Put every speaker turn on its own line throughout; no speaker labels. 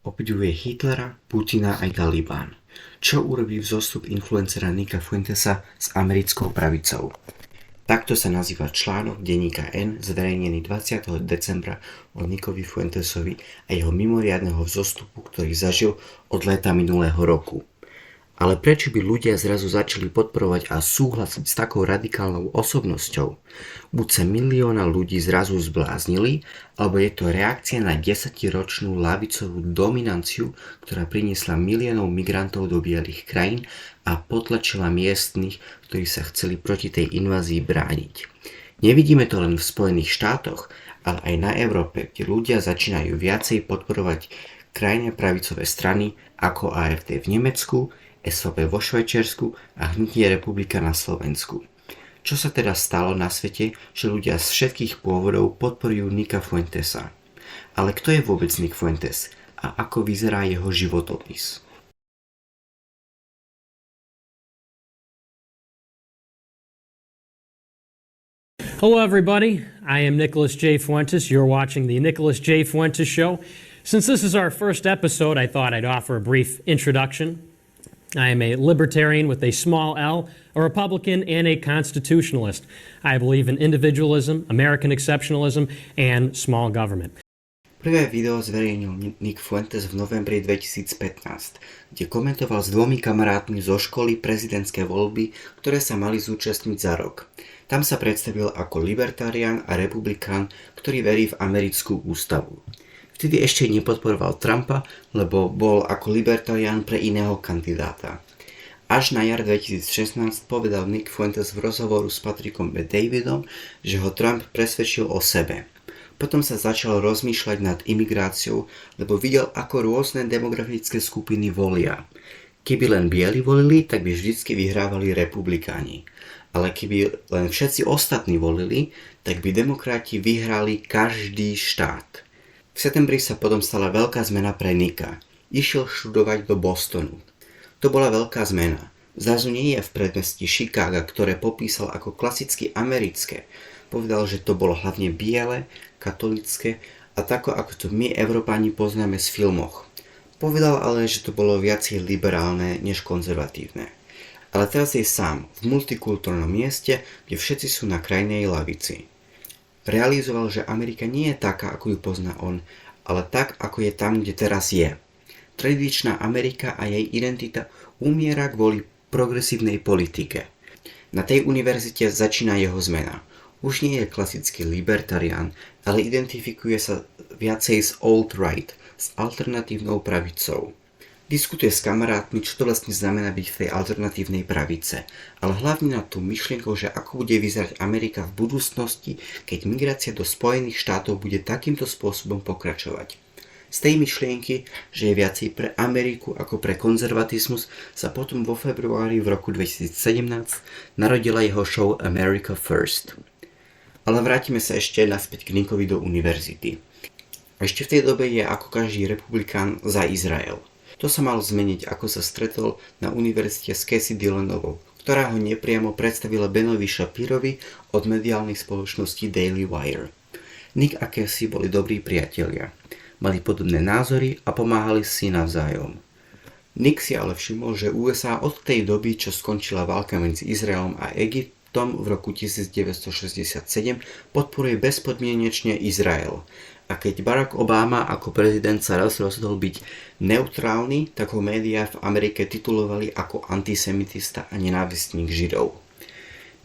Obdivuje Hitlera, Putina aj Taliban. Čo urobí vzostup influencera Nicka Fuentesa s americkou pravicou? Takto sa nazýva článok denníka N zverejnený 20. decembra od Nickovi Fuentesovi a jeho mimoriadneho vzostupu, ktorý zažil od léta minulého roku. Ale prečo by ľudia zrazu začali podporovať a súhlasiť s takou radikálnou osobnosťou? Buď sa milióna ľudí zrazu zbláznili, alebo je to reakcia na 10-ročnú ľavicovú dominanciu, ktorá priniesla miliónov migrantov do bielých krajín a potlačila miestnych, ktorí sa chceli proti tej invázii brániť. Nevidíme to len v Spojených štátoch, ale aj na Európe, kde ľudia začínajú viacej podporovať krajné pravicové strany ako AfD v Nemecku, SVP vo Švajčiarsku a Hnutie Republika na Slovensku. Čo sa teda stalo na svete, že ľudia z všetkých pôvodov podporujú Nicka Fuentesa? Ale kto je vôbec Nick Fuentes a ako vyzerá jeho životopis?
Hello everybody, I am Nicholas J. Fuentes. You're watching the Nicholas J. Fuentes Show. Since this is our first episode, I thought I'd offer a brief introduction. I am a libertarian with a small L, a Republican, and a constitutionalist. I believe in individualism, American exceptionalism, and small government.
Prvé video zverejnil Nick Fuentes v novembri 2015, kde komentoval s dvomi kamarátmi zo školy prezidentské voľby, ktoré sa mali zúčastniť za rok. Tam sa predstavil ako libertarián a republikán, ktorý verí v americkú ústavu. Vtedy ešte nepodporoval Trumpa, lebo bol ako libertarián pre iného kandidáta. Až na jar 2016 povedal Nick Fuentes v rozhovoru s Patrickom B. Davidom, že ho Trump presvedčil o sebe. Potom sa začal rozmýšľať nad imigráciou, lebo videl, ako rôzne demografické skupiny volia. Keby len bieli volili, tak by vždycky vyhrávali republikáni. Ale keby len všetci ostatní volili, tak by demokrati vyhrali každý štát. V septembri sa potom stala veľká zmena pre Nicka. Išiel študovať do Bostonu. To bola veľká zmena. Zrazu nie je v predmestí Chicaga, ktoré popísal ako klasicky americké. Povedal, že to bolo hlavne biele, katolícke a tako ako to my Európani poznáme z filmoch. Povedal ale, že to bolo viacej liberálne než konzervatívne. Ale teraz je sám, v multikultúrnom mieste, kde všetci sú na krajnej lavici. Realizoval, že Amerika nie je taká, ako ju pozná on, ale tak, ako je tam, kde teraz je. Tradičná Amerika a jej identita umiera kvôli progresívnej politike. Na tej univerzite začína jeho zmena. Už nie je klasický libertarián, ale identifikuje sa viacej s alt-right, s alternatívnou pravicou. Diskutuje s kamarátmi, čo to vlastne znamená byť v tej alternatívnej pravice, ale hlavne nad tú myšlienkou, že ako bude vyzerať Amerika v budúcnosti, keď migrácia do Spojených štátov bude takýmto spôsobom pokračovať. Z tej myšlienky, že je viacej pre Ameriku ako pre konzervatizmus, sa potom vo februári v roku 2017 narodila jeho show America First. Ale vrátime sa ešte naspäť k Nickovi do univerzity. Ešte v tej dobe je ako každý republikán za Izrael. To sa malo zmeniť, ako sa stretol na univerzite s Casey Dillanovou, ktorá ho nepriamo predstavila Benovi Shapirovi od mediálnej spoločnosti Daily Wire. Nick a Casey boli dobrí priatelia. Mali podobné názory a pomáhali si navzájom. Nick si ale všimol, že USA od tej doby, čo skončila válka medzi Izraelom a Egyptom v roku 1967, podporuje bezpodmienečne Izrael. A keď Barack Obama ako prezident sa raz rozhodol byť neutrálny, tak ho médiá v Amerike titulovali ako antisemitista a nenávistník Židov.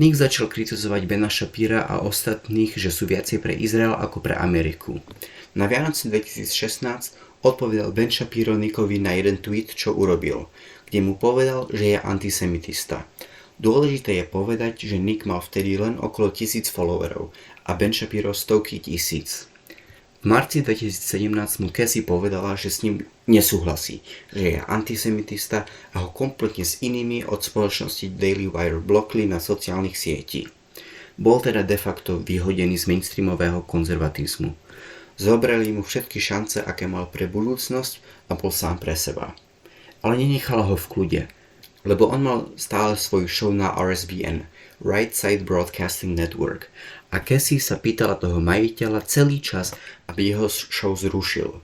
Nick začal kritizovať Bena Shapira a ostatných, že sú viacej pre Izrael ako pre Ameriku. Na Vianoce 2016 odpovedal Ben Shapiro Nickovi na jeden tweet, čo urobil, kde mu povedal, že je antisemitista. Dôležité je povedať, že Nick mal vtedy len okolo 1000 followerov a Ben Shapiro stovky tisíc. V marci 2017 mu Casey povedala, že s ním nesúhlasí, že je antisemitista a ho kompletne s inými od spoločnosti Daily Wire blokli na sociálnych sietí. Bol teda de facto vyhodený z mainstreamového konzervatizmu. Zobrali mu všetky šance, aké mal pre budúcnosť a bol sám pre seba. Ale nenechala ho v kľude, lebo on mal stále svoju show na RSBN, Right Side Broadcasting Network, a Casey sa pýtala toho majiteľa celý čas, aby jeho show zrušil.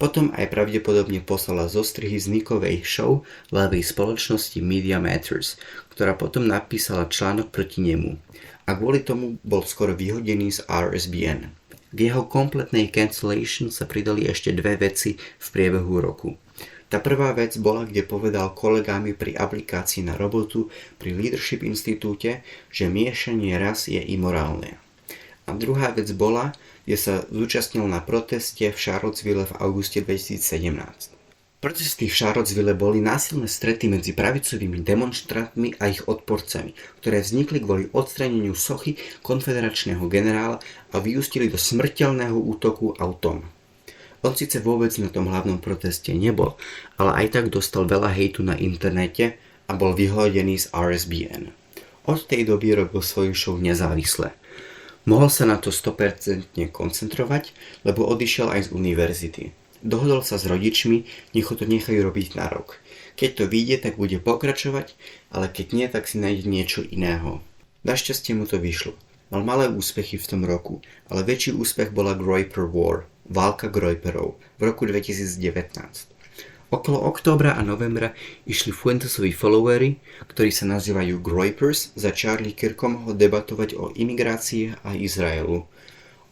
Potom aj pravdepodobne poslala zostrihy z Nickovej show ľavej spoločnosti Media Matters, ktorá potom napísala článok proti nemu. A kvôli tomu bol skoro vyhodený z RSBN. K jeho kompletnej cancellation sa pridali ešte dve veci v priebehu roku. Tá prvá vec bola, kde povedal kolegami pri aplikácii na robotu pri Leadership Institúte, že miešanie ras je imorálne. A druhá vec bola, kde sa zúčastnil na proteste v Charlottesville v auguste 2017. Protesty v Charlottesville boli násilné strety medzi pravicovými demonštrantmi a ich odporcami, ktoré vznikli kvôli odstráneniu sochy konfederačného generála a vyústili do smrteľného útoku autom. On síce vôbec na tom hlavnom proteste nebol, ale aj tak dostal veľa hejtu na internete a bol vyhodený z RSBN. Od tej doby robil svoju show nezávisle. Mohol sa na to 100% koncentrovať, lebo odišiel aj z univerzity. Dohodol sa s rodičmi, nech ho to nechajú robiť na rok. Keď to vyjde, tak bude pokračovať, ale keď nie, tak si nájde niečo iného. Našťastie mu to vyšlo. Mal malé úspechy v tom roku, ale väčší úspech bola Groyper War, válka Groyperov, v roku 2019. Okolo októbra a novembra išli Fuentesovi followery, ktorí sa nazývajú Groypers, za Charlie Kirkhomho debatovať o imigrácii a Izraelu.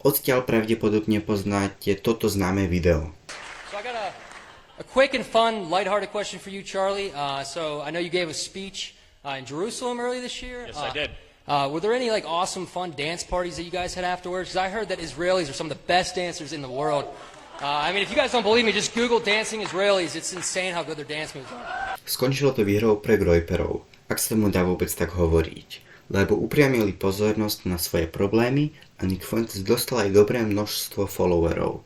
Odtiaľ pravdepodobne poznáte toto známe video.
So I got a quick and fun, lighthearted question for you, Charlie. So I know you gave a speech in Jerusalem earlier this year.
Yes, I did.
Were there any awesome, fun dance parties that you guys had afterwards? Because I heard that Israelis are some of the best dancers in the world. If you guys don't believe me, just Google dancing Israelis. It's insane how good their dance moves are.
Skončilo to výhrou pre Groyperov, ak sa tomu dá vôbec tak hovoriť, lebo upriamili pozornosť na svoje problémy a Nick Fuentes dostal aj dobré množstvo followerov.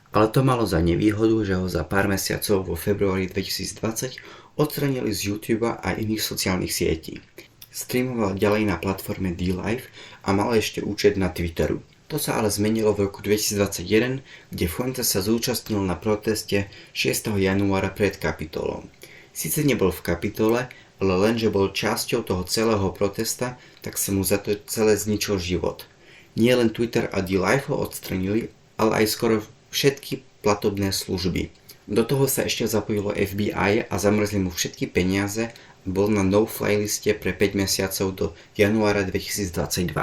Ale to malo za nevýhodu, že ho za pár mesiacov vo februári 2020 odstranili z YouTube a iných sociálnych sietí. Streamoval ďalej na platforme DLive a mal ešte účet na Twitteru. To sa ale zmenilo v roku 2021, kde Fuentes sa zúčastnil na proteste 6. januára pred Kapitolom. Sice nebol v Kapitole, ale len, že bol časťou toho celého protesta, tak sa mu za to celé zničil život. Nie len Twitter a DLive ho odstranili, ale aj skoro všetky platobné služby. Do toho sa ešte zapojilo FBI a zamrzli mu všetky peniaze a bol na no-fly liste pre 5 mesiacov do januára 2022.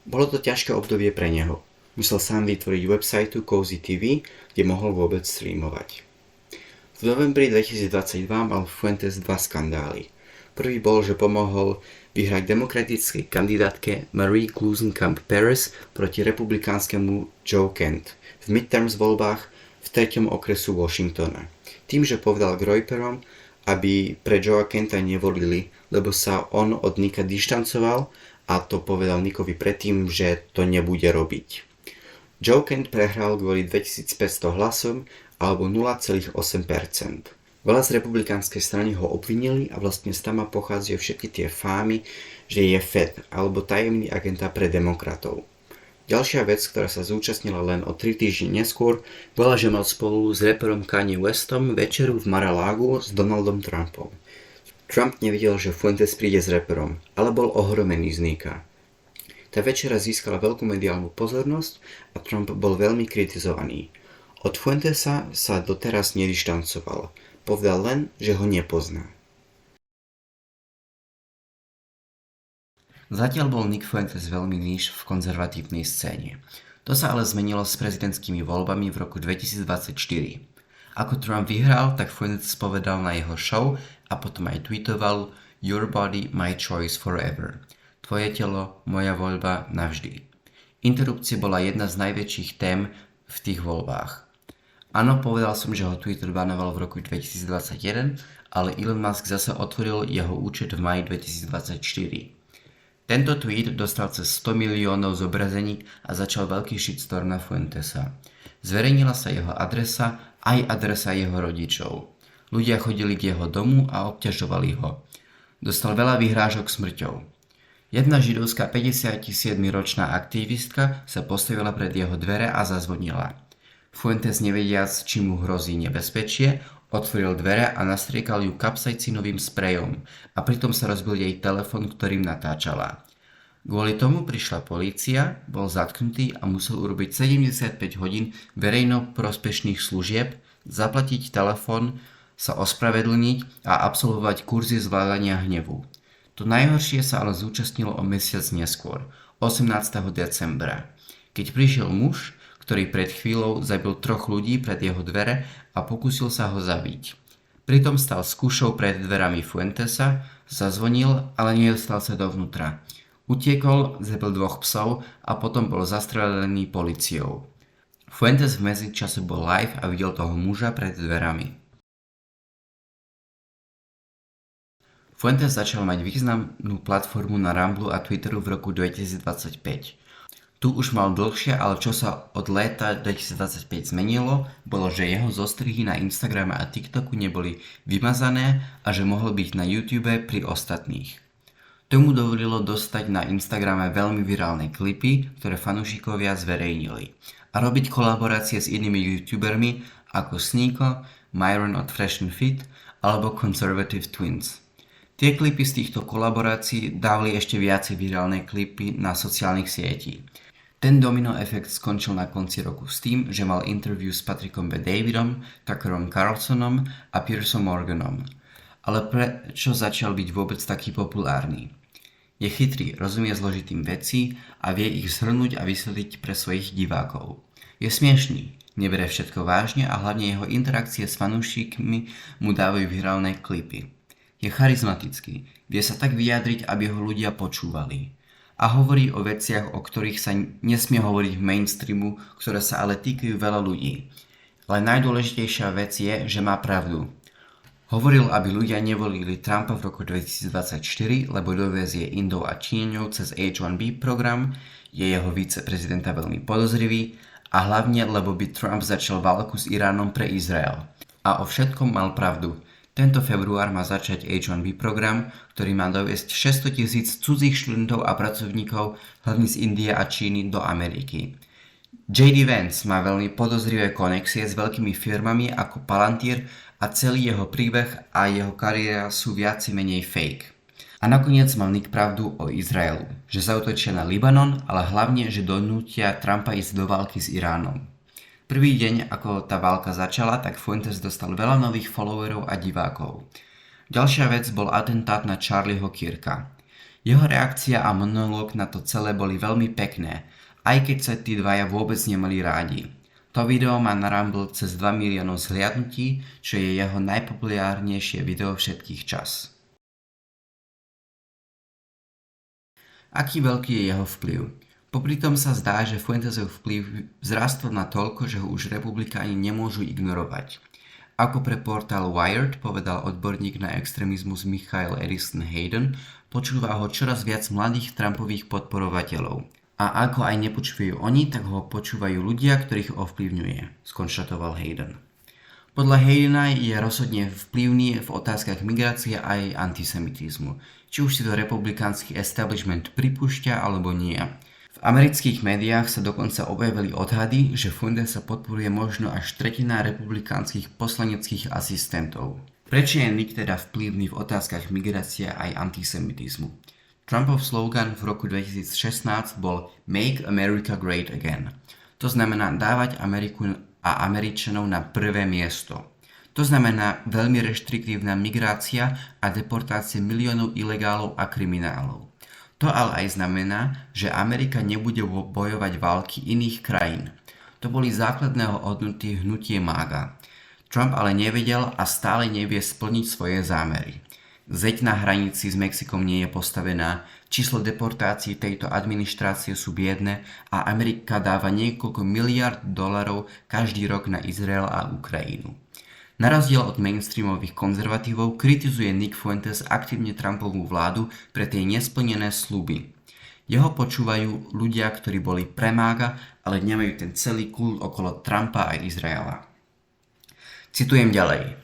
Bolo to ťažké obdobie pre neho. Musel sám vytvoriť websajtu Cozy TV, kde mohol vôbec streamovať. V novembri 2022 mal Fuentes dva skandály. Prvý bol, že pomohol vyhrať demokratickej kandidátke Marie Gluesenkamp Perez proti republikánskemu Joe Kent v midterms voľbách v 3. okresu Washingtona. Tým, že povedal Groyperom, aby pre Joea Kenta nevolili, lebo sa on od Nicka dištancoval a to povedal Nickovi predtým, že to nebude robiť. Joe Kent prehral kvôli 2500 hlasom alebo 0,8%. Veľa z republikánskej strany ho obvinili a vlastne z tam pochádzajú všetky tie fámy, že je Fed alebo tajemný agenta pre demokratov. Ďalšia vec, ktorá sa zúčastnila len o 3 týždne neskôr, bola, že mal spolu s raperom Kanye Westom večeru v Mar-a-Lagu s Donaldom Trumpom. Trump nevidel, že Fuentes príde s raperom, ale bol ohromený z Nicka. Tá večera získala veľkú mediálnu pozornosť a Trump bol veľmi kritizovaný. Od Fuentesa sa doteraz nedištancoval. Povedal len, že ho nepozná. Zatiaľ bol Nick Fuentes veľmi níž v konzervatívnej scéne. To sa ale zmenilo s prezidentskými voľbami v roku 2024. Ako Trump vyhral, tak Fuentes povedal na jeho show a potom aj tweetoval Your body, my choice forever. Tvoje telo, moja voľba navždy. Interrupcie bola jedna z najväčších tém v tých voľbách. Áno, povedal som, že ho Twitter banoval v roku 2021, ale Elon Musk zase otvoril jeho účet v maji 2024. Tento tweet dostal cez 100 miliónov zobrazení a začal veľký shitstorm na Fuentesa. Zverejnila sa jeho adresa, aj adresa jeho rodičov. Ľudia chodili k jeho domu a obťažovali ho. Dostal veľa vyhrážok smrťou. Jedna židovská 57-ročná aktivistka sa postavila pred jeho dvere a zazvonila. Fuentes, nevediac, či mu hrozí nebezpečie, otvoril dvere a nastriekal ju kapsajcinovým sprejom a pritom sa rozbil jej telefon, ktorým natáčala. Kvôli tomu prišla polícia, bol zatknutý a musel urobiť 75 hodín verejnoprospešných služieb, zaplatiť telefón, sa ospravedlniť a absolvovať kurzy zvládania hnevu. To najhoršie sa ale zúčastnilo o mesiac neskôr, 18. decembra, keď prišiel muž, ktorý pred chvíľou zabil 3 ľudí pred jeho dvere a pokúsil sa ho zabiť. Pritom stal s kušou pred dverami Fuentesa, zazvonil, ale nedostal sa dovnútra. Utiekol, zabil 2 psov a potom bol zastrelený políciou. Fuentes v medzičase bol live a videl toho muža pred dverami. Fuentes začal mať významnú platformu na Rumble a Twitteru v roku 2025. Tu už mal dlhšie, ale čo sa od léta 2025 zmenilo, bolo, že jeho zostrihy na Instagrame a TikToku neboli vymazané a že mohol byť na YouTube pri ostatných. Tomu dovolilo dostať na Instagrame veľmi virálne klipy, ktoré fanúšikovia zverejnili, a robiť kolaborácie s inými youtubermi ako Sneako, Myron od Fresh and Fit alebo Conservative Twins. Tie klipy z týchto kolaborácií dávali ešte viacej virálne klipy na sociálnych sietí. Ten domino efekt skončil na konci roku s tým, že mal interview s Patrickom B. Davidom, Tuckerom Carlsonom a Piersom Morganom. Ale prečo začal byť vôbec taký populárny? Je chytrý, rozumie zložitým vecí a vie ich zhrnúť a vysvetliť pre svojich divákov. Je smiešný, nebere všetko vážne a hlavne jeho interakcie s fanúšikmi mu dávajú virálne klipy. Je charizmatický, vie sa tak vyjadriť, aby ho ľudia počúvali. A hovorí o veciach, o ktorých sa nesmie hovoriť v mainstreamu, ktoré sa ale týkajú veľa ľudí. Ale najdôležitejšia vec je, že má pravdu. Hovoril, aby ľudia nevolili Trumpa v roku 2024, lebo dovezie Indov a Číňanov cez H-1B program, je jeho viceprezidenta veľmi podozrivý a hlavne, lebo by Trump začal válku s Iránom pre Izrael. A o všetkom mal pravdu. Tento február má začať H-1B program, ktorý má doviesť 600 000 cudzích študentov a pracovníkov, hlavne z Indie a Číny, do Ameriky. J.D. Vance má veľmi podozrivé konexie s veľkými firmami ako Palantir a celý jeho príbeh a jeho kariéra sú viac menej fake. A nakoniec mal Nick pravdu o Izraelu, že zaútočia na Libanon, ale hlavne, že donútia Trumpa ísť do války s Iránom. Prvý deň, ako tá válka začala, tak Fuentes dostal veľa nových followerov a divákov. Ďalšia vec bol atentát na Charlieho Kirka. Jeho reakcia a monológ na to celé boli veľmi pekné, aj keď sa tí dvaja vôbec nemali rádi. To video má na Rumble cez 2 miliónov zhliadnutí, čo je jeho najpopulárnejšie video všetkých čas. Aký veľký je jeho vplyv? Popritom sa zdá, že Fuentesov vplyv vzrastol na toľko, že ho už republikáni nemôžu ignorovať. Ako pre portál Wired povedal odborník na extrémizmus Michael Edison Hayden, počúva ho čoraz viac mladých Trumpových podporovateľov. A ako aj nepočúvajú oni, tak ho počúvajú ľudia, ktorých ovplyvňuje, skonštatoval Hayden. Podľa Haydena je rozhodne vplyvný v otázkach migrácie aj antisemitizmu, či už si to republikánsky establishment pripúšťa alebo nie. V amerických médiách sa dokonca objavili odhady, že Fuentesa podporuje možno až tretina republikánskych poslaneckých asistentov. Prečo je Nick teda vplyvný v otázkach migrácie aj antisemitizmu? Trumpov slogan v roku 2016 bol Make America Great Again. To znamená dávať Ameriku a Američanov na prvé miesto. To znamená veľmi reštriktívna migrácia a deportácie miliónov ilegálov a kriminálov. To ale aj znamená, že Amerika nebude bojovať války iných krajín. To boli základné hodnoty hnutie MAGA. Trump ale nevedel a stále nevie splniť svoje zámery. Zeď na hranici s Mexikom nie je postavená, číslo deportácií tejto administrácie sú biedne a Amerika dáva niekoľko miliárd dolarov každý rok na Izrael a Ukrajinu. Na rozdiel od mainstreamových konzervatívov kritizuje Nick Fuentes aktívne Trumpovú vládu pre tie nesplnené sľuby. Jeho počúvajú ľudia, ktorí boli pre MAGA, ale nemajú ten celý kult okolo Trumpa a Izraela. Citujem ďalej.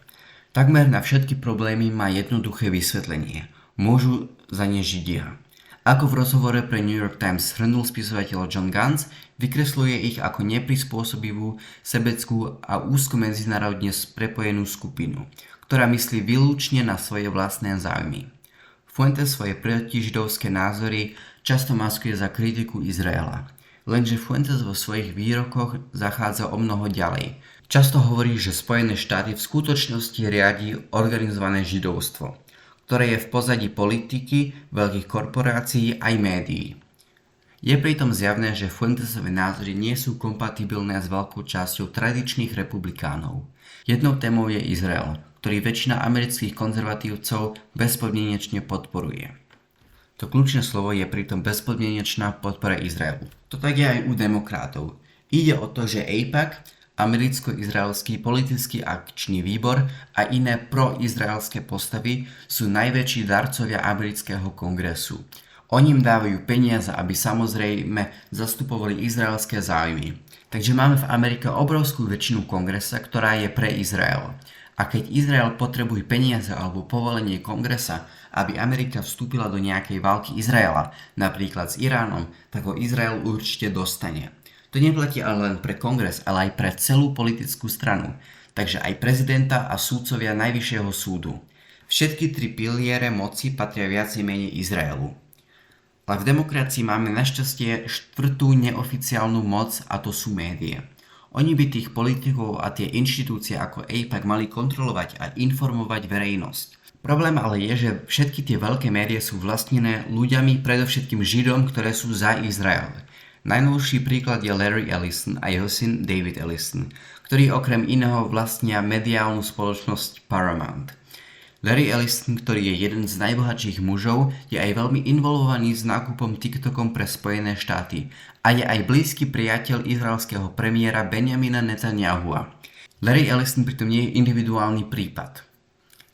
Takmer na všetky problémy má jednoduché vysvetlenie. Môžu za ne Židia. Ako v rozhovore pre New York Times shrnul spisovateľ John Gantz, vykresluje ich ako neprispôsobivú, sebeckú a úzko medzinárodne prepojenú skupinu, ktorá myslí výlučne na svoje vlastné záujmy. Fuentes svoje protižidovské názory často maskuje za kritiku Izraela. Lenže Fuentes vo svojich výrokoch zachádza o mnoho ďalej. Často hovorí, že Spojené štáty v skutočnosti riadi organizované židovstvo, ktoré je v pozadí politiky, veľkých korporácií aj médií. Je pritom zjavné, že Fuentesove názory nie sú kompatibilné s veľkou časťou tradičných republikánov. Jednou témou je Izrael, ktorý väčšina amerických konzervatívcov bezpodmienečne podporuje. To kľúčne slovo je pritom bezpodmienečná podpora Izraelu. To tak je aj u demokratov. Ide o to, že AIPAC, Americko-izraelský politický akčný výbor a iné proizraelské postavy sú najväčší darcovia amerického kongresu. Oni im dávajú peniaze, aby samozrejme zastupovali izraelské záujmy. Takže máme v Amerike obrovskú väčšinu kongresa, ktorá je pre Izrael. A keď Izrael potrebuje peniaze alebo povolenie kongresa, aby Amerika vstúpila do nejakej války Izraela, napríklad s Iránom, tak ho Izrael určite dostane. To neplatí ale len pre kongres, ale aj pre celú politickú stranu, takže aj prezidenta a súdcovia Najvyššieho súdu. Všetky tri piliere moci patria viacej menej Izraelu. Ale v demokracii máme našťastie štvrtú neoficiálnu moc a to sú médiá. Oni by tých politikov a tie inštitúcie ako AIPAC mali kontrolovať a informovať verejnosť. Problém ale je, že všetky tie veľké médiá sú vlastnené ľuďami, predovšetkým Židom, ktoré sú za Izrael. Najnovší príklad je Larry Ellison a jeho syn David Ellison, ktorí okrem iného vlastnia mediálnu spoločnosť Paramount. Larry Ellison, ktorý je jeden z najbohatších mužov, je aj veľmi involvovaný s nákupom TikTokom pre Spojené štáty a je aj blízky priateľ izraelského premiéra Benjamina Netanyahua. Larry Ellison pritom nie je individuálny prípad.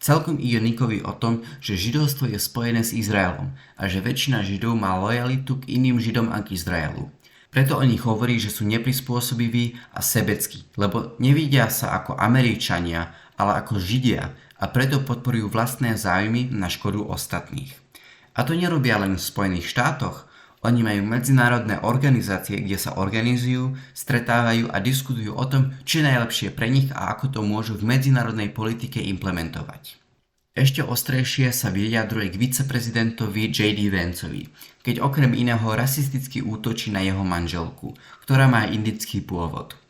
Celkom ide Nickovi o tom, že židovstvo je spojené s Izraelom a že väčšina Židov má lojalitu k iným Židom a k Izraelu. Preto o nich hovorí, že sú neprispôsobiví a sebeckí, lebo nevidia sa ako Američania, ale ako Židia a preto podporujú vlastné záujmy na škodu ostatných. A to nerobia len v Spojených štátoch, oni majú medzinárodné organizácie, kde sa organizujú, stretávajú a diskutujú o tom, čo je najlepšie pre nich a ako to môžu v medzinárodnej politike implementovať. Ešte ostrejšie sa vyjadruje k viceprezidentovi J.D. Vanceovi, keď okrem iného rasisticky útočí na jeho manželku, ktorá má indický pôvod.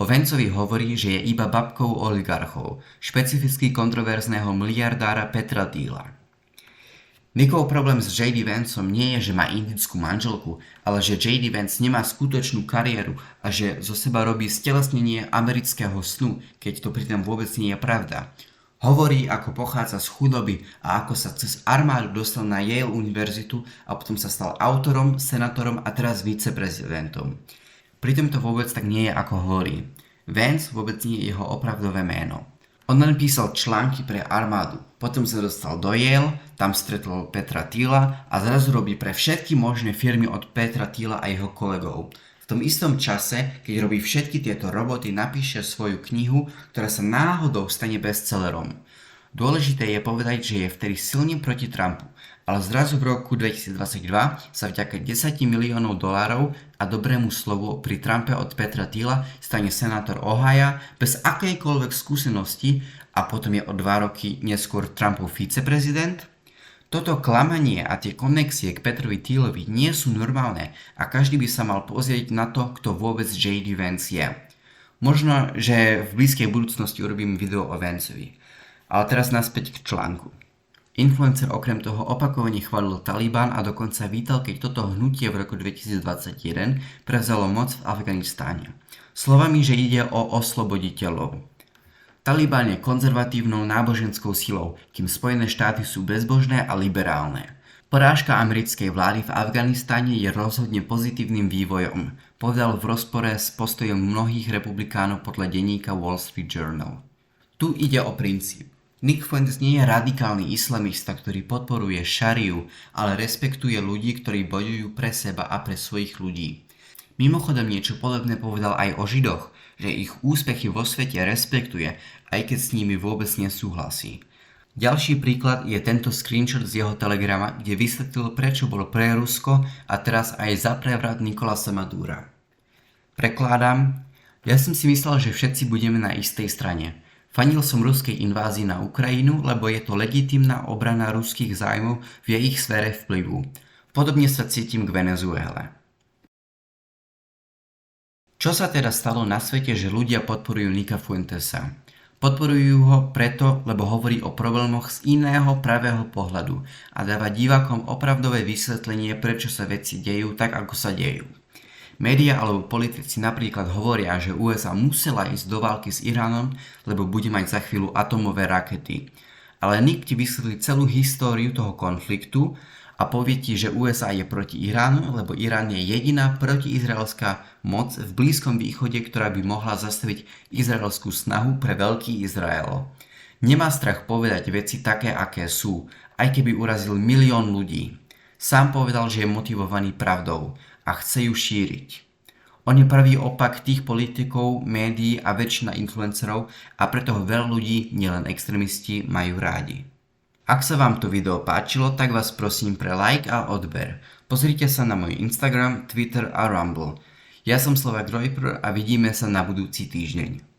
O Vanceovi hovorí, že je iba babkou oligarchov, špecificky kontroverzného miliardára Petra Thiela. Nickov problém s J.D. Vanceom nie je, že má indickú manželku, ale že J.D. Vance nemá skutočnú kariéru a že zo seba robí stelesnenie amerického snu, keď to pritom vôbec nie je pravda. Hovorí, ako pochádza z chudoby a ako sa cez armádu dostal na Yale univerzitu a potom sa stal autorom, senátorom a teraz viceprezidentom. Pritom to vôbec tak nie je, ako hovorí. Vance vôbec nie je jeho opravdové meno. On len písal články pre armádu, potom sa dostal do Yale, tam stretol Petra Thiela a zrazu robí pre všetky možné firmy od Petra Thiela a jeho kolegov. V tom istom čase, keď robí všetky tieto roboty, napíše svoju knihu, ktorá sa náhodou stane bestsellerom. Dôležité je povedať, že je vtedy silne proti Trumpu, ale zrazu v roku 2022 sa vďaka 10 miliónov dolárov a dobrému slovu pri Trumpe od Petra Thiela stane senátor Ohio bez akejkoľvek skúsenosti a potom je o 2 roky neskôr Trumpov viceprezident? Toto klamanie a tie konexie k Petrovi Thielovi nie sú normálne a každý by sa mal pozrieť na to, kto vôbec J.D. Vance je. Možno, že v blízkej budúcnosti urobím video o Vanceovi. Ale teraz naspäť k článku. Influencer okrem toho opakovane chválil Taliban a dokonca vítal, keď toto hnutie v roku 2021 prevzalo moc v Afganistáne. Slovami, že ide o osloboditeľov. Taliban je konzervatívnou náboženskou silou, kým Spojené štáty sú bezbožné a liberálne. Porážka americkej vlády v Afganistáne je rozhodne pozitívnym vývojom, povedal v rozpore s postojom mnohých republikánov podľa denníka Wall Street Journal. Tu ide o princíp. Nick Fuentes nie je radikálny islamista, ktorý podporuje šariu, ale respektuje ľudí, ktorí bojujú pre seba a pre svojich ľudí. Mimochodom niečo podobné povedal aj o Židoch, že ich úspechy vo svete respektuje, aj keď s nimi vôbec nesúhlasí. Ďalší príklad je tento screenshot z jeho telegrama, kde vysvetlil, prečo bol pre Rusko a teraz aj za prevrat Nicolasa Madura. Prekladám, ja som si myslel, že všetci budeme na istej strane. Fanil som ruskej invázii na Ukrajinu, lebo je to legitímna obrana ruských zájmov v ich sfére vplyvu. Podobne sa cítim k Venezuele. Čo sa teda stalo na svete, že ľudia podporujú Nicka Fuentesa? Podporujú ho preto, lebo hovorí o problémoch z iného pravého pohľadu a dáva divákom opravdové vysvetlenie, prečo sa veci dejú tak, ako sa dejú. Média alebo politici napríklad hovoria, že USA musela ísť do války s Iránom, lebo bude mať za chvíľu atomové rakety. Ale Nick ti vysvetlí celú históriu toho konfliktu a povie ti, že USA je proti Iránu, lebo Irán je jediná protiizraelská moc v Blízkom východe, ktorá by mohla zastaviť izraelskú snahu pre veľký Izrael. Nemá strach povedať veci také, aké sú, aj keby urazil milión ľudí. Sám povedal, že je motivovaný pravdou a chce ju šíriť. On je pravý opak tých politikov, médií a väčšina influencerov a preto ho veľa ľudí, nielen extrémisti, majú rádi. Ak sa vám to video páčilo, tak vás prosím pre like a odber. Pozrite sa na môj Instagram, Twitter a Rumble. Ja som Slovak Royper a vidíme sa na budúci týždeň.